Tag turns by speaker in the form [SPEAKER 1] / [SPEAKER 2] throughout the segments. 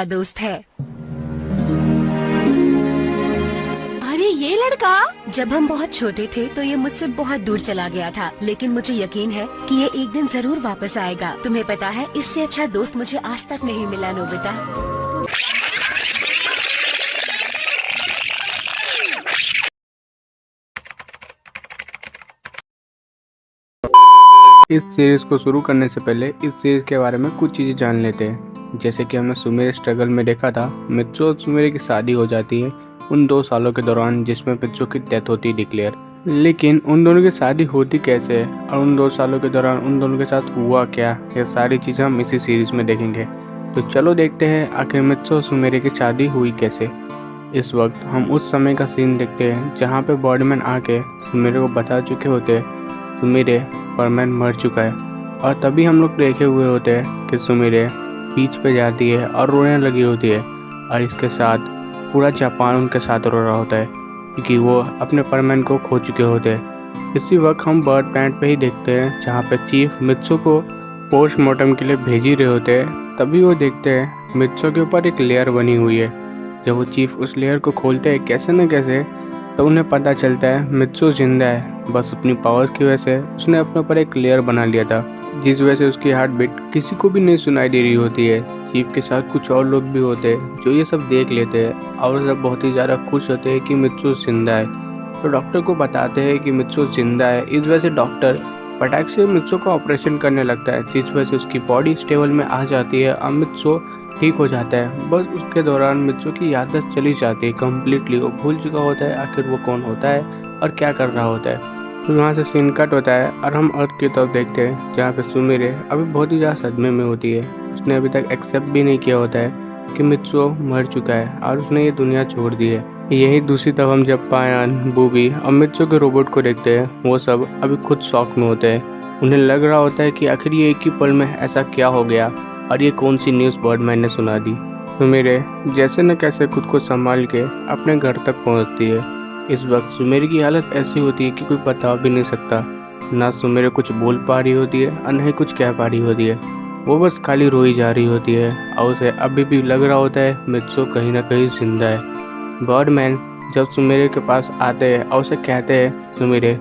[SPEAKER 1] दोस्त है। अरे ये लड़का, जब हम बहुत छोटे थे तो ये मुझसे बहुत दूर चला गया था, लेकिन मुझे यकीन है कि ये एक दिन जरूर वापस आएगा। तुम्हें पता है, इससे अच्छा दोस्त मुझे आज तक नहीं मिला नोबिता।
[SPEAKER 2] इस सीरीज़ को शुरू करने से पहले इस सीरीज़ के बारे में कुछ चीज़ें जान लेते हैं। जैसे कि हमने सुमेर स्ट्रगल में देखा था, मित्सु और सुमेरे की शादी हो जाती है उन 2 सालों के दौरान जिसमें मित्सु की डेथ होती है डिक्लेयर। लेकिन उन दोनों की शादी होती कैसे और उन 2 सालों के दौरान उन दोनों के साथ हुआ क्या, ये सारी चीज़ें हम इसी सीरीज़ में देखेंगे। तो चलो देखते हैं आखिर मित्सु और सुमेरे की शादी हुई कैसे। इस वक्त हम उस समय का सीन देखते हैं जहाँ पे बॉडमैन आके सुमेरे को बता चुके होते हैं सुमेरे परमैन मर चुका है, और तभी हम लोग देखे हुए होते हैं कि सुमेरे बीच पे जाती है और रोने लगी होती है, और इसके साथ पूरा जापान उनके साथ रो रहा होता है क्योंकि वो अपने परमैन को खो चुके होते हैं। इसी वक्त हम बर्ड प्लांट पे ही देखते हैं जहाँ पे चीफ मित्सु को पोस्टमार्टम के लिए भेज ही रहे होते हैं। तभी वो देखते हैं मित्सु के ऊपर एक लेयर बनी हुई है। जब वो चीफ उस लेयर को खोलते हैं कैसे न कैसे, तो उन्हें पता चलता है मित्सु जिंदा है। बस अपनी पावर की वजह से उसने अपने ऊपर एक लेयर बना लिया था, जिस वजह से उसकी हार्ट बीट किसी को भी नहीं सुनाई दे रही होती है। चीफ के साथ कुछ और लोग भी होते हैं जो ये सब देख लेते हैं और सब बहुत ही ज़्यादा खुश होते हैं कि मित्सु जिंदा है। तो डॉक्टर को बताते हैं कि मित्सु जिंदा है। इस वजह से डॉक्टर फटाक से मित्सु का ऑपरेशन करने लगता है, जिस वजह से उसकी बॉडी स्टेबल में आ जाती है और मित्सु ठीक हो जाता है। बस उसके दौरान मित्सु की याददाश्त चली जाती है कम्प्लीटली। वो भूल चुका होता है आखिर वो कौन होता है और क्या कर रहा होता है। तो यहाँ से सीन कट होता है और हम अर्थ की तरफ देखते हैं जहाँ पे सुमेरे अभी बहुत ही ज़्यादा सदमे में होती है। उसने अभी तक एक्सेप्ट भी नहीं किया होता है कि मित्सु मर चुका है और उसने ये दुनिया छोड़ दी है। यही दूसरी तरफ हम जब पायान, बूबी और मित्सु के रोबोट को देखते हैं, वो सब अभी खुद शॉक में होते हैं। उन्हें लग रहा होता है कि आखिर ये एक ही पल में ऐसा क्या हो गया और ये कौन सी न्यूज़ बर्डमैन ने सुना दी। सुमेरे जैसे न कैसे खुद को संभाल के अपने घर तक पहुंचती है। इस वक्त सुमेरे की हालत ऐसी होती है कि कोई बता भी नहीं सकता। ना सुमेरे कुछ बोल पा रही होती है और नहीं कुछ कह पा रही होती है। वो बस खाली रोई जा रही होती है और उसे अभी भी लग रहा होता है मित्सु कहीं ना कहीं जिंदा है। बर्डमैन जब सुमेरे के पास आते हैं और उसे कहते हैं, सुमेरे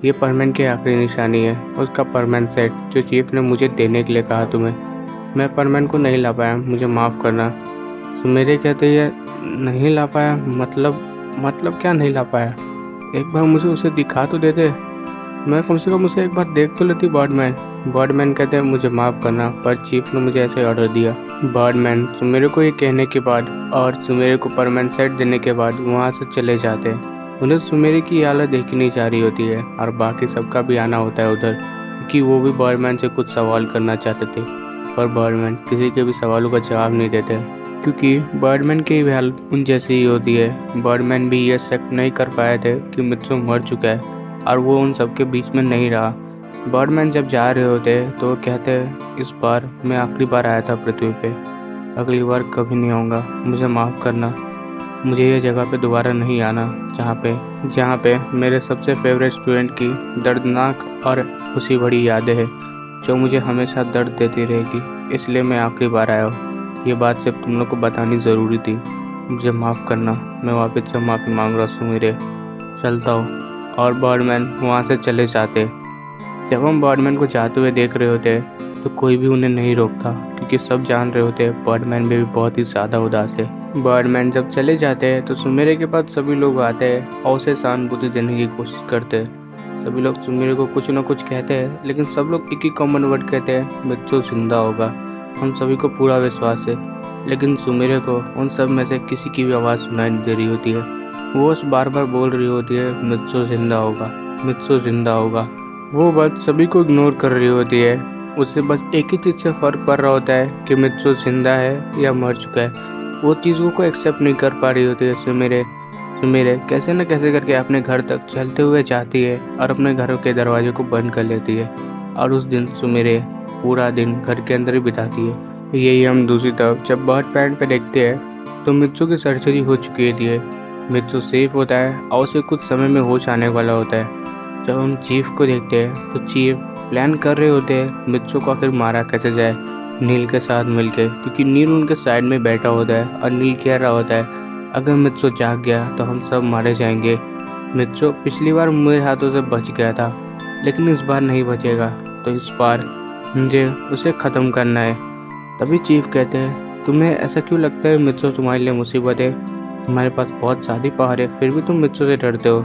[SPEAKER 2] ये परमैन की आखिरी निशानी है, उसका परमैन सेट जो चीफ ने मुझे देने के लिए कहा तुम्हें। मैं परमैन को नहीं ला पाया, मुझे माफ़ करना। सुमेरे कहते हैं नहीं ला पाया मतलब क्या नहीं ला पाया? एक बार मुझे उसे दिखा तो देते, मैं कम से कम उसे एक बार देख तो लेती। बर्डमैन कहते हैं मुझे माफ़ करना, पर चीफ ने मुझे ऐसे ऑर्डर दिया। बर्डमैन सुमेरे को ये कहने के बाद और सुमेरे को परमैन सेट देने के बाद वहाँ से चले जाते हैं। उन्हें सुमेरे की हालत देखी नहीं जा रही होती है और बाकी सबका भी आना होता है उधर, क्योंकि वो भी बर्डमैन से कुछ सवाल करना चाहते थे, पर बर्डमैन किसी के भी सवालों का जवाब नहीं देते क्योंकि बर्डमैन की भी हालत उन जैसी ही होती है। बर्डमैन भी ये एक्सेप्ट नहीं कर पाए थे कि मित्सु मर चुका है और वो उन सबके बीच में नहीं रहा। बर्डमैन जब जा रहे होते तो वो कहते इस बार मैं आखिरी बार आया था पृथ्वी पे, अगली बार कभी नहीं आऊँगा, मुझे माफ़ करना। मुझे ये जगह पे दोबारा नहीं आना जहाँ पे मेरे सबसे फेवरेट स्टूडेंट की दर्दनाक और खुशी भरी यादें हैं जो मुझे हमेशा दर्द देती रहेगी। इसलिए मैं आखिरी बार आया हूँ। ये बात सिर्फ तुम लोग को बतानी ज़रूरी थी। मुझे माफ़ करना, मैं वापस से माफ़ी मांग रहा हूँ मेरे, चलता हूँ। और बर्डमैन वहाँ से चले जाते। जब हम बर्डमैन को जाते हुए देख रहे होते तो कोई भी उन्हें नहीं रोकता क्योंकि सब जान रहे होते बर्डमैन में भी बहुत ही ज़्यादा उदास है। बर्डमैन जब चले जाते हैं तो सुमेरे के पास सभी लोग आते हैं और उसे सहानुभूति देने की कोशिश करते हैं। सभी लोग सुमेरे को कुछ ना कुछ कहते हैं, लेकिन सब लोग एक ही कॉमन वर्ड कहते हैं, मित्सु जिंदा होगा। हम सभी को पूरा विश्वास है, लेकिन सुमेरे को उन सब में से किसी की भी आवाज़ सुनाई नहीं दे रही होती है। वो उस बार बार बोल रही होती है मित्सु जिंदा होगा, मित्सु जिंदा होगा। वो बात सभी को इग्नोर कर रही होती है। उसे बस एक ही चीज़ से फ़र्क पड़ रहा होता है कि मित्सु जिंदा है या मर चुका है। वो चीज़ों को एक्सेप्ट नहीं कर पा रही होती है। सुमेरे कैसे न कैसे करके अपने घर तक चलते हुए जाती है और अपने घर के दरवाजे को बंद कर लेती है, और उस दिन सुमेरे पूरा दिन घर के अंदर ही बिताती है। यही हम दूसरी तरफ जब बर्ड प्लांट पे देखते हैं तो मित्सु की सर्जरी हो चुकी है। मित्सु सेफ होता है और उसे कुछ समय में होश आने वाला होता है। जब हम चीफ को देखते हैं तो चीफ प्लान कर रहे होते हैं मित्सु को आखिर मारा कैसे जाए। नील के साथ मिलके, क्योंकि नील उनके साइड में बैठा होता है और नील कह रहा होता है अगर मित्सो जाग गया तो हम सब मारे जाएंगे। मित्सो पिछली बार मेरे हाथों से बच गया था, लेकिन इस बार नहीं बचेगा, तो इस बार मुझे उसे ख़त्म करना है। तभी चीफ कहते हैं तुम्हें ऐसा क्यों लगता है मित्सो तुम्हारे लिए मुसीबत है, तुम्हारे पास बहुत ज़्यादा पावर है फिर भी तुम मित्सो से डरते हो।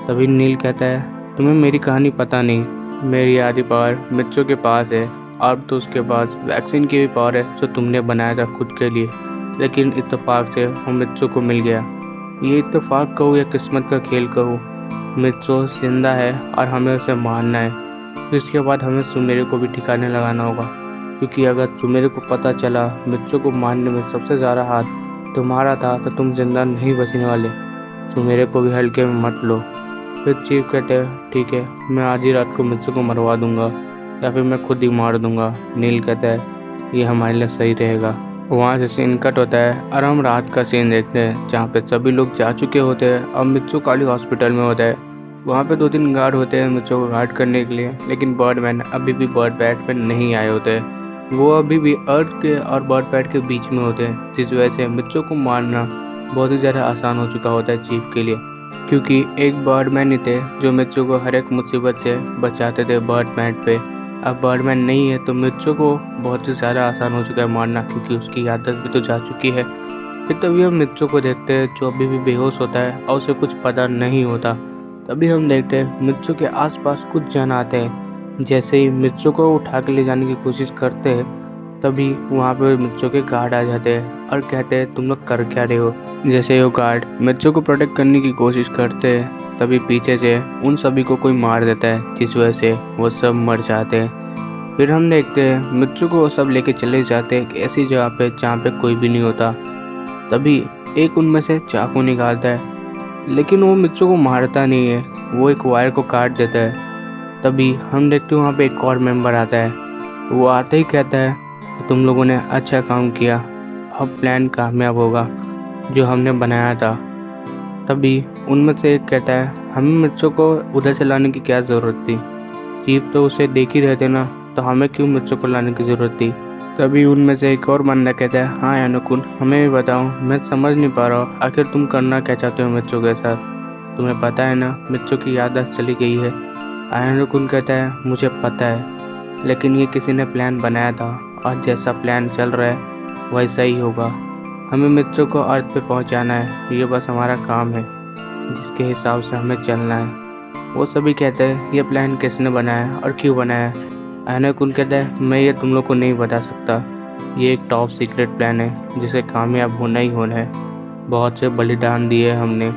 [SPEAKER 2] तभी नील कहता है तुम्हें मेरी कहानी पता नहीं, मेरी आधी पावर मित्सो के पास है और तो उसके पास वैक्सीन की भी पावर है जो तुमने बनाया था खुद के लिए, लेकिन इत्तेफाक से वो मित्सो को मिल गया। ये इत्तेफाक कहूँ या किस्मत का खेल कहूँ, मित्सो जिंदा है और हमें उसे मारना है। फिर इसके बाद हमें सुमेरे को भी ठिकाने लगाना होगा, क्योंकि अगर सुमेरे को पता चला मित्सो को मारने में सबसे ज़्यादा हाथ तुम्हारा था तो तुम जिंदा नहीं बचने वाले। सुमेरे को भी हल्के में मत लो। फिर चीफ कहते हैं ठीक है, मैं आज ही रात को मित्सो को मरवा दूंगा या फिर मैं खुद ही मार दूंगा। नील कहता है ये हमारे लिए सही रहेगा। वहाँ से सीन कट होता है और हम रात का सीन देखते हैं जहाँ पे सभी लोग जा चुके होते हैं और मित्सो काली हॉस्पिटल में होता है। वहाँ पे 2-3 गार्ड होते हैं मित्सो को गार्ड करने के लिए, लेकिन बर्डमैन अभी भी बर्ड पैड पे नहीं आए होते हैं। वो अभी भी अर्थ के और बर्ड पैड के बीच में होते हैं, जिस वजह से मित्सो को मारना बहुत ही ज़्यादा आसान हो चुका होता है चीफ के लिए, क्योंकि एक बर्डमैन ही थे जो मित्सो को हर एक मुसीबत से बचाते थे बर्ड पैड पे। अब बर्डमैन नहीं है तो मित्सो को बहुत ही ज़्यादा आसान हो चुका है मारना, क्योंकि उसकी आदत भी तो जा चुकी है। फिर तभी हम मित्सो को देखते हैं जो अभी भी बेहोश होता है और उसे कुछ पता नहीं होता। तभी हम देखते हैं मित्सो के आसपास कुछ जन आते हैं। जैसे ही मित्सो को उठा के ले जाने की कोशिश करते हैं तभी वहाँ पे मित्सो के गार्ड आ जाते हैं और कहते हैं तुम लोग कर क्या रहे हो। जैसे ही वो गार्ड मित्सो को प्रोटेक्ट करने की कोशिश करते हैं तभी पीछे से उन सभी को कोई मार देता है, जिस वजह से वो सब मर जाते हैं। फिर हम देखते हैं मित्सो को वो सब लेके चले जाते हैं ऐसी जगह पे जहाँ पे कोई भी नहीं होता। तभी एक उनमें से चाकू निकालता है, लेकिन वो मित्सो को मारता नहीं है, वो एक वायर को काट देता है। तभी हम देखते हैं वहाँ पे एक और मेंबर आता है। वो आते ही कहता है तुम लोगों ने अच्छा काम किया, अब प्लान कामयाब होगा जो हमने बनाया था। तभी उनमें से एक कहता है हमें मित्सो को उधर से लाने की क्या ज़रूरत थी, चीफ तो उसे देख ही रहे थे ना, तो हमें क्यों मित्सो को लाने की ज़रूरत थी। तभी उनमें से एक और बंदा कहता है हाँ यानुकुन, हमें भी बताओ, मैं समझ नहीं पा रहा हूँ आखिर तुम करना क्या चाहते हो मित्सो के साथ। तुम्हें पता है ना मित्सो की याददाश्त चली गई है। यानुकुन कहता है मुझे पता है, लेकिन ये किसी ने प्लान बनाया था और जैसा प्लान चल रहा है वैसा ही होगा। हमें मित्सो को अर्थ पे पहुंचाना है, ये बस हमारा काम है, जिसके हिसाब से हमें चलना है। वो सभी कहते हैं ये प्लान किसने बनाया और क्यों बनाया। यानुकुन कहता है मैं ये तुम लोग को नहीं बता सकता, ये एक टॉप सीक्रेट प्लान है जिसे कामयाब होना ही होना है। बहुत से बलिदान दिए हमने।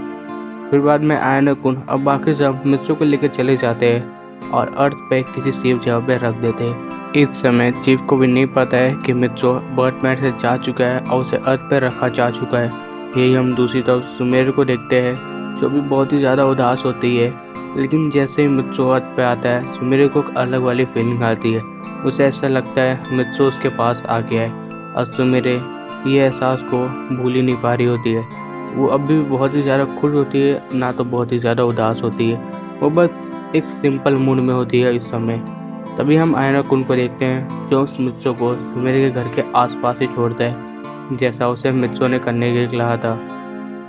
[SPEAKER 2] फिर बाद में यानुकुन अब बाकी सब मित्सो को लेकर चले जाते हैं और अर्थ पे किसी सेफ जगह पे रख देते हैं। इस समय चीफ को भी नहीं पता है कि मित्सो बर्ड पैड से जा चुका है और उसे अर्थ पे रखा जा चुका है। यही हम दूसरी तरफ सुमेर को देखते हैं जो भी बहुत ही ज़्यादा उदास होती है, लेकिन जैसे ही मित्सो अर्थ पे आता है सुमेर को एक अलग वाली फीलिंग आती है। उसे ऐसा लगता है मित्सो उसके पास आ गया है और सुमेर ये एहसास को भूल ही नहीं पा रही होती है। वो अभी भी बहुत ही ज़्यादा खुश होती है, ना तो बहुत ही ज़्यादा उदास होती है, वो बस एक सिंपल मूड में होती है इस समय। तभी हम यानुकुन को देखते हैं जो उस मित्सो को सुमेर के घर के आसपास ही छोड़ता है, जैसा उसे मित्सो ने करने के लिए कहा था।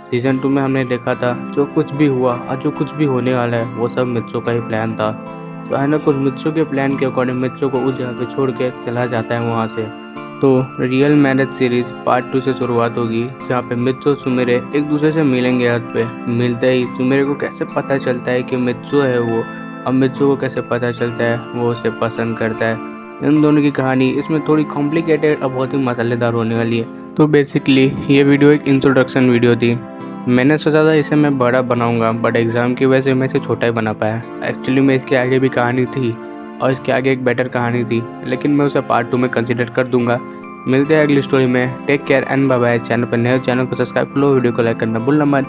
[SPEAKER 2] सीज़न 2 में हमने देखा था जो कुछ भी हुआ और जो कुछ भी होने वाला है वो सब मित्सो का ही प्लान था। तो यानुकुन मित्सो के प्लान के अकॉर्डिंग मित्सो को उस जगह पे छोड़ के चला जाता है वहाँ से। तो रियल मैरिज सीरीज पार्ट 2 से शुरुआत होगी, जहाँ पे मित्सो सुमेर एक दूसरे से मिलेंगे अर्थ पे। मिलते ही सुमेर को कैसे पता चलता है कि मित्सो है वो, अब मित्सो को कैसे पता चलता है वो उसे पसंद करता है। इन दोनों की कहानी इसमें थोड़ी कॉम्प्लिकेटेड और बहुत ही मसालेदार होने वाली है। तो बेसिकली ये वीडियो एक इंट्रोडक्शन वीडियो थी। मैंने सोचा था इसे मैं बड़ा बनाऊंगा, बट एग्ज़ाम की वजह से मैं इसे छोटा ही बना पाया। एक्चुअली में इसके आगे भी कहानी थी और इसके आगे एक बेटर कहानी थी, लेकिन मैं उसे पार्ट 2 में कंसिडर कर दूंगा। मिलते हैं अगली स्टोरी में। Take care and bye bye. Channel पर नए चैनल को सब्सक्राइब करो, वीडियो को लाइक करना भूलना मत।